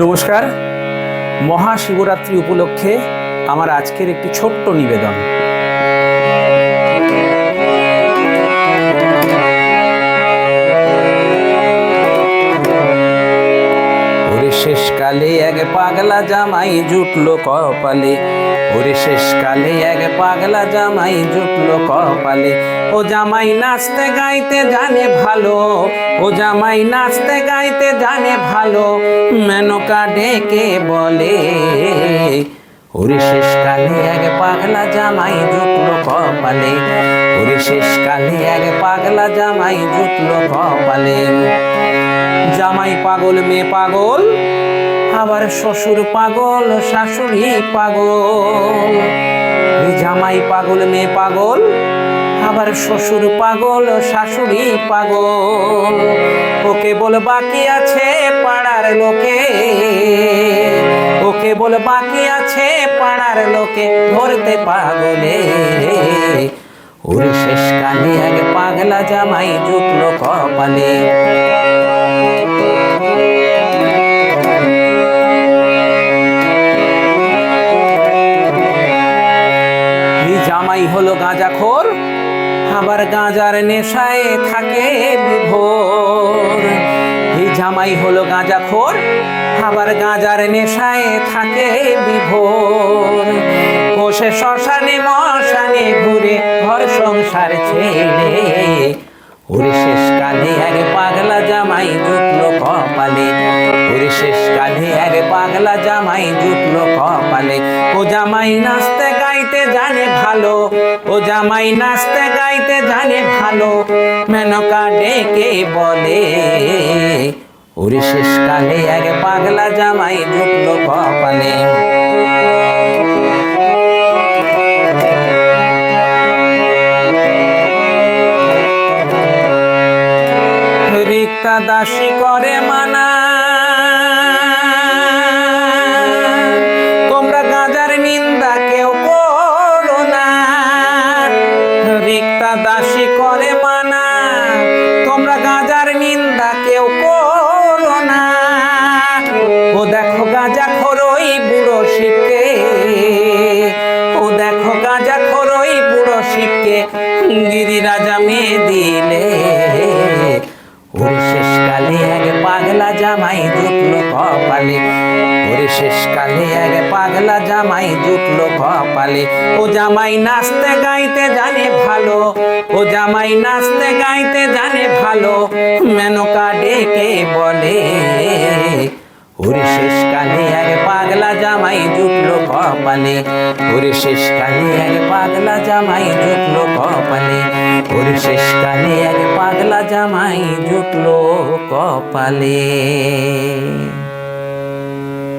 নমস্কার। মহাশিবরাত্রি উপলক্ষে আমার আজকের একটি ছোট্ট নিবেদন। ওরে শেষকালে এক পাগলা জামাই জুটলো কপালে, ওরে শেষকালে এক পাগলা জামাই জুটলো কপালে। ও জামাই নাচতে গাইতে জানে ভালো, ও জামাই নাচতে গাইতে জানে ভালো, মেনকা ডেকে বলে ওরে শেষকালে এক পাগলা জামাই জুটলো কপালে, ওরে শেষকালে এক পাগলা জামাই জুটলো কপালে। জামাই পাগল মেয়ে পাগল, আবার শ্বশুর পাগল শাশুড়ি পাগল। জামাই পাগল মেয়ে পাগল, আবার শ্বশুর পাগল শাশুড়ি পাগল। ওকে বল বাকি আছে পাড়ার লোকে, ওকে বল বাকি আছে পাড়ার লোকে ধরতে পাগলে। ওরে শেষকালে এক পাগলা জামাই জুটলো কপালে। জামাই হলো গাঁজাখোর, আবার গাঁজার নেশায় থাকে বিভোর। এই জামাই হলো গাঁজাখোর, আবার গাঁজার নেশায় থাকে বিভোর। বসে শ্মশানে মশানে ঘুরে ঘর সংসার ছেড়ে, ওরে শেষকালে এক পাগলা জামাই জুটলো কপালে, ওরে শেষকালে এক পাগলা জামাই জুটলো কপালে। ও জামাই নাচতে গাইতে জানে ভালো, ও জামাই নাচতে গাইতে জানে ভালো, মেনকা ডেকে বলে ওরে শেষকালে এক পাগলা জামাই জুটলো কপালে। রিক্তা দাসী করে মানা, তোমরা গাঁজার নিন্দা কেউ করো না। রিক্তা দাসী করে মানা, তোমরা গাঁজার নিন্দা কেউ করো না। ও দেখো গাঁজা খোরই বুড়ো শিবকে, ও দেখো গাঁজা খোরই বুড়ো শিবকে গিরিরাজা মেয়ে দিলে। ওরে শেষকালে এক পাগলা জামাই জুটলো কপালে, ওরে শেষকালে এক পাগলা জামাই জুটলো কপালে। ও জামাই নাচতে গাইতে জানে ভালো, ও জামাই নাচতে গাইতে জানে ভালো, মেনকা ডেকে বলে ওরে শেষকালে এক পাগলা জামাই জুটলো কপালে, ওরে শেষকালে এক পাগলা জামাই জুটলো কপালে, ওরে শেষকালে এক পাগলা জামাই জুটলো কপালে।